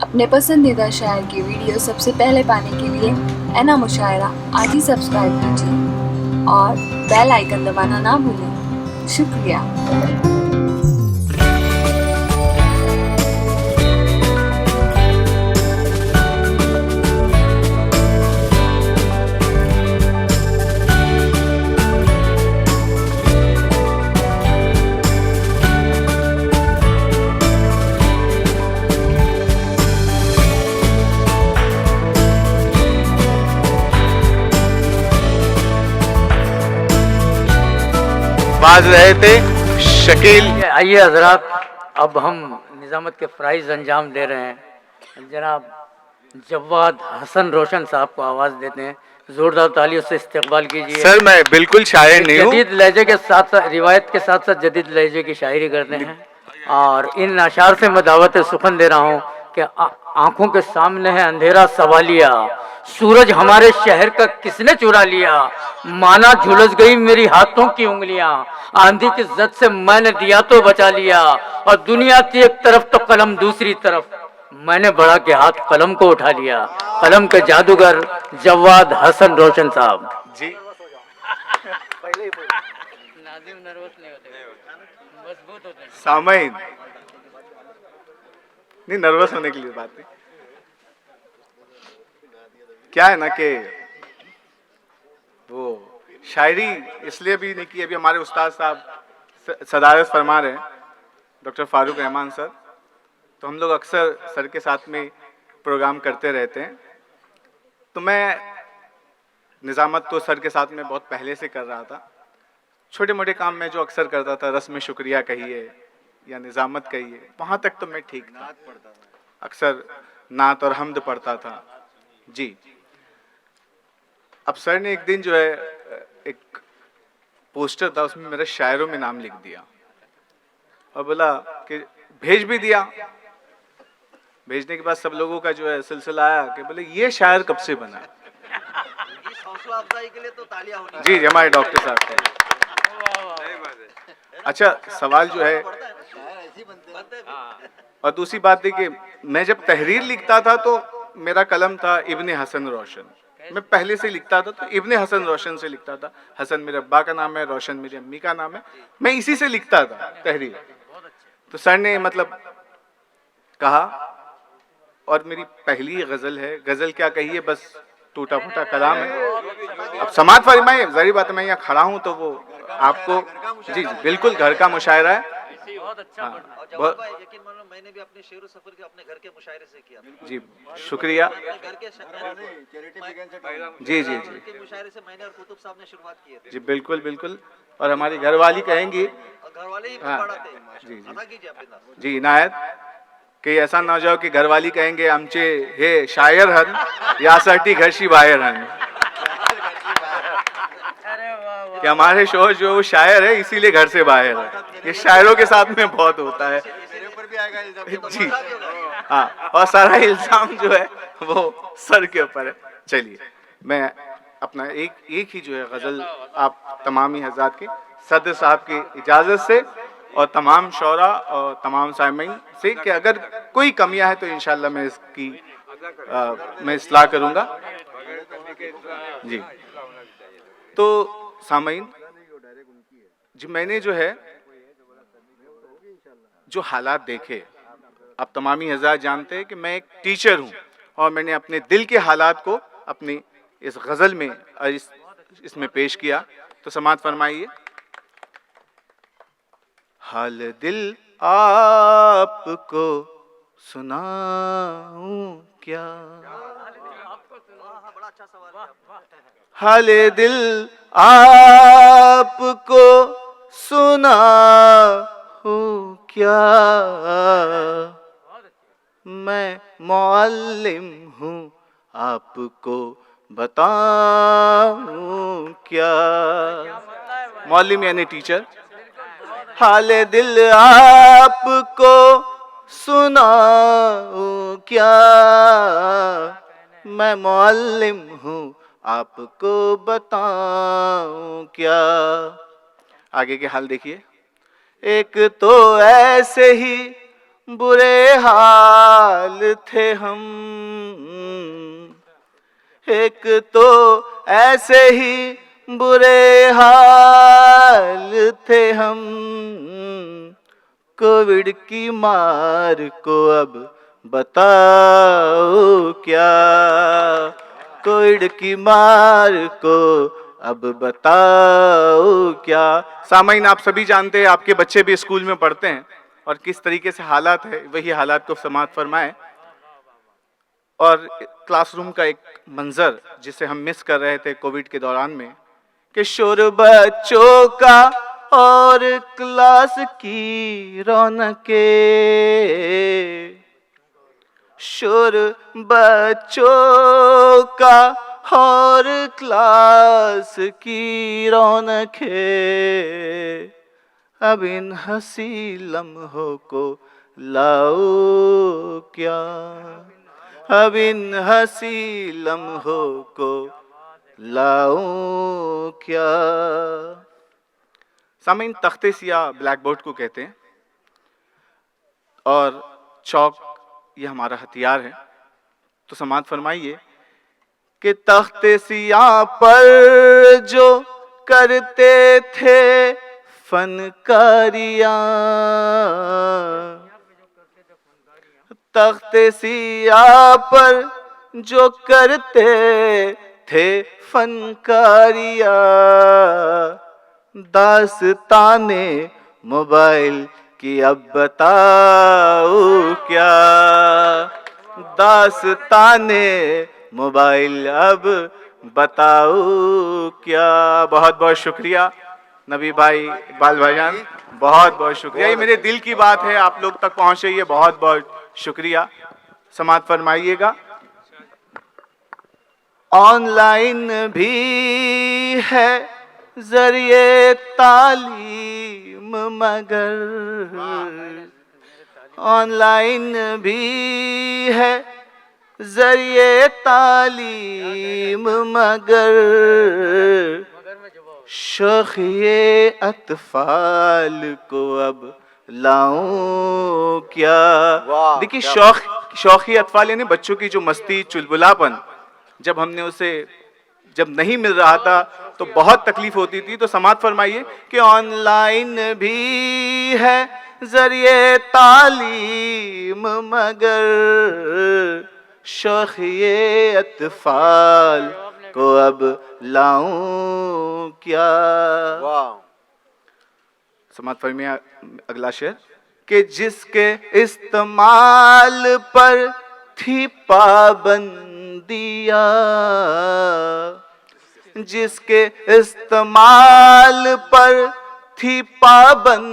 अपने पसंदीदा शायर की वीडियो सबसे पहले पाने के लिए एना मुशायरा आज ही सब्सक्राइब कीजिए और बेल आइकन दबाना ना भूलें। शुक्रिया। बाज रहे थे शकील। आइए हजरात, अब हम निज़ामत के फ़राइज़ अंजाम दे रहे हैं। जनाब जवाद हसन रोशन साहब को आवाज़ देते हैं, ज़ोरदार तालियों से इस्तकबाल कीजिए। सर मैं बिल्कुल शायर नहीं हूँ। जदीद लहजे के साथ साथ रिवायत के साथ साथ जदीद लहजे की शायरी करते हैं और इन अशार से मैं दावत सुखन दे रहा हूँ कि आंखों के सामने है अंधेरा सवालिया, सूरज हमारे शहर का किसने चुरा लिया, माना झुलस गई मेरी हाथों की उंगलियां, आंधी की जद से मैंने दिया तो बचा लिया, और दुनिया थी एक तरफ तो कलम दूसरी तरफ, मैंने बढ़ा के हाथ कलम को उठा लिया। कलम के जादूगर जवाद हसन रोशन साहब जी। सामईन नहीं, नर्वस होने के लिए बात नहीं। क्या है ना कि वो शायरी इसलिए भी नहीं की, अभी हमारे उस्ताद साहब सदारत फरमा रहे हैं, डॉक्टर फारूक रहमान सर, तो हम लोग अक्सर सर के साथ में प्रोग्राम करते रहते हैं। तो मैं निज़ामत तो सर के साथ में बहुत पहले से कर रहा था। छोटे मोटे काम में जो अक्सर करता था, रस्म शुक्रिया कहिए या निज़ामत कहिए, वहाँ तक तो मैं ठीक था। अक्सर नात और हमद पढ़ता था जी। अब सर ने एक दिन जो है एक पोस्टर था, उसमें मेरे शायरों में नाम लिख दिया और बोला कि भेज भी दिया। भेजने के बाद सब लोगों का जो है सिलसिला आया कि बोले ये शायर कब से बना। हौसला अफजाई के लिए तो तालियां होनी जी हमारे डॉक्टर साहब थे। अच्छा सवाल जो है, और दूसरी बात है कि मैं जब तहरीर लिखता था तो मेरा कलम था इब्ने हसन रोशन। मैं पहले से लिखता था तो इब्ने हसन रोशन से लिखता था। हसन मेरे अब्बा का नाम है, रोशन मेरी अम्मी का नाम है, मैं इसी से लिखता था तहरीर। तो सर ने मतलब कहा, और मेरी पहली गजल है, गजल क्या कहिए बस टूटा फूटा कलाम है। अब समात फरमाइए, जरी बात है मैं यहाँ खड़ा हूँ तो वो आपको जी जी बिल्कुल घर का मुशायरा है। और भाई यकीन मानो मैंने भी अपने शेर सफर के अपने घर के मुशायरे से किया जी शुक्रिया घर के जी जी जी के मुशायरे से मैंने और कुतुब साहब ने शुरुआत की है जी बिल्कुल बिल्कुल। और हमारी घरवाली कहेंगी और घर वाले ही हाँ, पढ़ाते हैं। जी जी अदा कीजिए अपने जी इनायत कि ऐसा ना हो जाओ कि घरवाली कहेंगे आमचे हे शायर हन यासाठी घरशी बाहेर हन, कि हमारे शोहर जो वो शायर है इसीलिए घर से बाहर है। ये शायरों के साथ में बहुत होता है जी। हाँ, और सारा इल्जाम जो है वो सर के ऊपर है। चलिए मैं अपना एक ही जो है गजल आप तमाम ही हज़रात के सदर साहब की इजाज़त से और तमाम शौरा और तमाम सामईन से कि अगर कोई कमियां है तो इंशाल्लाह मैं इसकी मैं इस्लाह करूँगा जी। तो सामईन जी, मैंने जो है जो हालात देखे, आप तमामी हज़रात जानते हैं कि मैं एक टीचर हूँ और मैंने अपने दिल के हालात को अपनी इस गज़ल में इसमें पेश किया। तो समात फरमाइए। हाल दिल आपको सुनाऊं क्या, बड़ा अच्छा सवाल है। हाल दिल आपको सुनाऊं क्या, मैं मुअल्लिम हूँ आपको बताऊं क्या। मुअल्लिम यानी टीचर। हाल दिल आपको सुनाऊं क्या, मैं मुअल्लिम हूँ आपको बताऊं क्या। आगे के हाल देखिए। एक तो ऐसे ही बुरे हाल थे हम, एक तो ऐसे ही बुरे हाल थे हम, कोविड की मार को अब बताओ क्या, कोविड की मार को अब बताओ क्या। सामाइन, आप सभी जानते हैं, आपके बच्चे भी स्कूल में पढ़ते हैं और किस तरीके से हालात है, वही हालात को समाप्त फरमाए। और क्लासरूम का एक मंजर जिसे हम मिस कर रहे थे कोविड के दौरान में, कि शोर बच्चों का और क्लास की रौनके, शोर बच्चों का और क्लास की रौनके, अब इन हंसी लम्हों को लाओ क्या, अब इन हंसी लम्हों को लाओ क्या। सामीन, तख्ते सिया ब्लैक बोर्ड को कहते हैं और चौक ये हमारा हथियार है। तो समात फरमाइए कि तख्ते सिया पर जो करते थे फनकारियां, तख्ते सिया पर जो करते थे फनकारियां, दास्ताने मोबाइल की अब बताओ क्या, दास्ताने मोबाइल अब बताओ क्या। बहुत बहुत शुक्रिया नबी भाई, इकबाल भाईजान, बहुत बहुत शुक्रिया। ये मेरे दिल की बात है, आप लोग तक पहुंचे, ये बहुत बहुत शुक्रिया। समात फरमाइएगा। ऑनलाइन भी है जरिए तालीम, मगर ऑनलाइन भी है जरिए तालीम, मगर शौक़-ए अतफाल को अब लाऊं क्या। देखिए, शौक़-ए अतफाल यानी बच्चों की जो मस्ती, चुलबुलापन, जब हमने उसे जब नहीं मिल रहा था तो बहुत तकलीफ होती थी। तो समात फरमाइए कि ऑनलाइन भी है जरिए तालीम, मगर शौक़-ए अतफाल को अब लाऊं क्या। समात फरमाइए अगला शेर, कि जिसके इस्तेमाल पर थी पाबंदियाँ, जिसके इस्तेमाल पर थी पाबंदियाँ,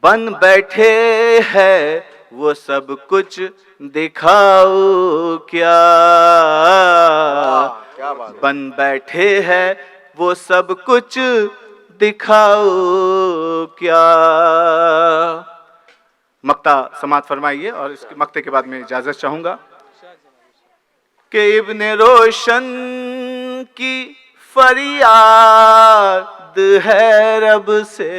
बन बैठे हैं वो सब कुछ दिखाओ क्या, बन बैठे हैं वो सब कुछ दिखाओ क्या। मक्ता समात फरमाइए और इसके मक्ते के बाद मैं इजाजत चाहूंगा कि इब्ने रोशन की फरियाद है रब से,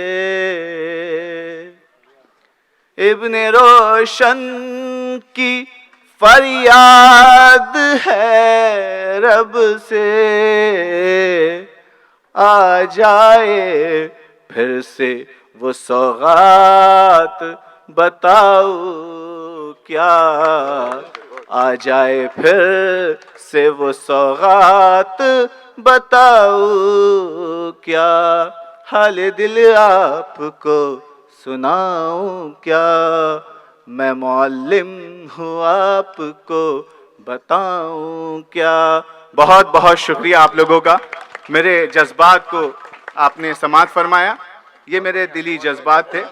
इब्ने रोशन की फरियाद है रब से, आ जाए फिर से वो सौगात बताओ क्या, आ जाए फिर से वो सौगात बताओ क्या। हाल दिल आपको सुनाऊं क्या, मैं मौल्लिम हूँ आपको बताऊं क्या। बहुत बहुत शुक्रिया आप लोगों का, मेरे जज्बात को आपने समात फरमाया, ये मेरे दिली जज्बात थे।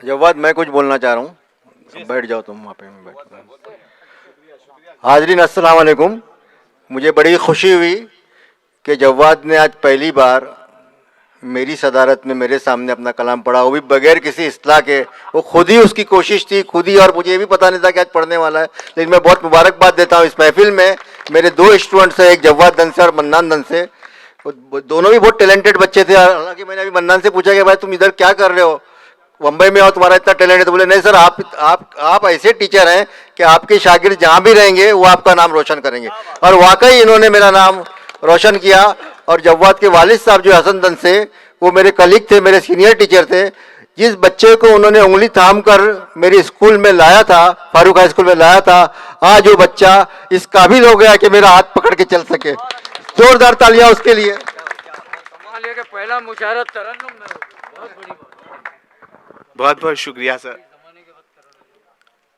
जवाद, मैं कुछ बोलना चाह रहा हूँ, बैठ जाओ तुम वहाँ पे, मैं बैठ। हाजरीन अस्सलाम वालेकुम। मुझे बड़ी खुशी हुई कि जवाद ने आज पहली बार मेरी सदारत में मेरे सामने अपना कलाम पढ़ा, वो भी बगैर किसी इस्लाह के। वो खुद ही उसकी कोशिश थी, खुद ही, और मुझे ये भी पता नहीं था कि आज पढ़ने वाला है। लेकिन मैं बहुत मुबारकबाद देता हूँ इस महफिल में मेरे दो स्टूडेंट्स हैं, एक जवाद दन से और मन्नान दन से। दोनों भी बहुत टैलेंटेड बच्चे थे। हालांकि मैंने अभी मन्नान से पूछा कि भाई तुम इधर क्या कर रहे हो, मुंबई में हो, तुम्हारा इतना टैलेंट है? तो बोले नहीं सर, आप ऐसे टीचर हैं कि आपके शागिर्द जहाँ भी रहेंगे वो आपका नाम रोशन करेंगे। और वाकई इन्होंने मेरा नाम रोशन किया। और जव्वाद के वालिद साहब जो हसन दन से, वो मेरे कलीग थे, मेरे सीनियर टीचर थे। जिस बच्चे को उन्होंने उंगली थाम कर मेरे स्कूल में लाया था, फारूक हाई स्कूल में लाया था, आज वो बच्चा इस काबिल हो गया कि मेरा हाथ पकड़ के चल सके। जोरदार तालियां उसके लिए। पहला मुशायरा तरन्नुम में, बहुत बड़ी बात। बहुत बहुत शुक्रिया सर।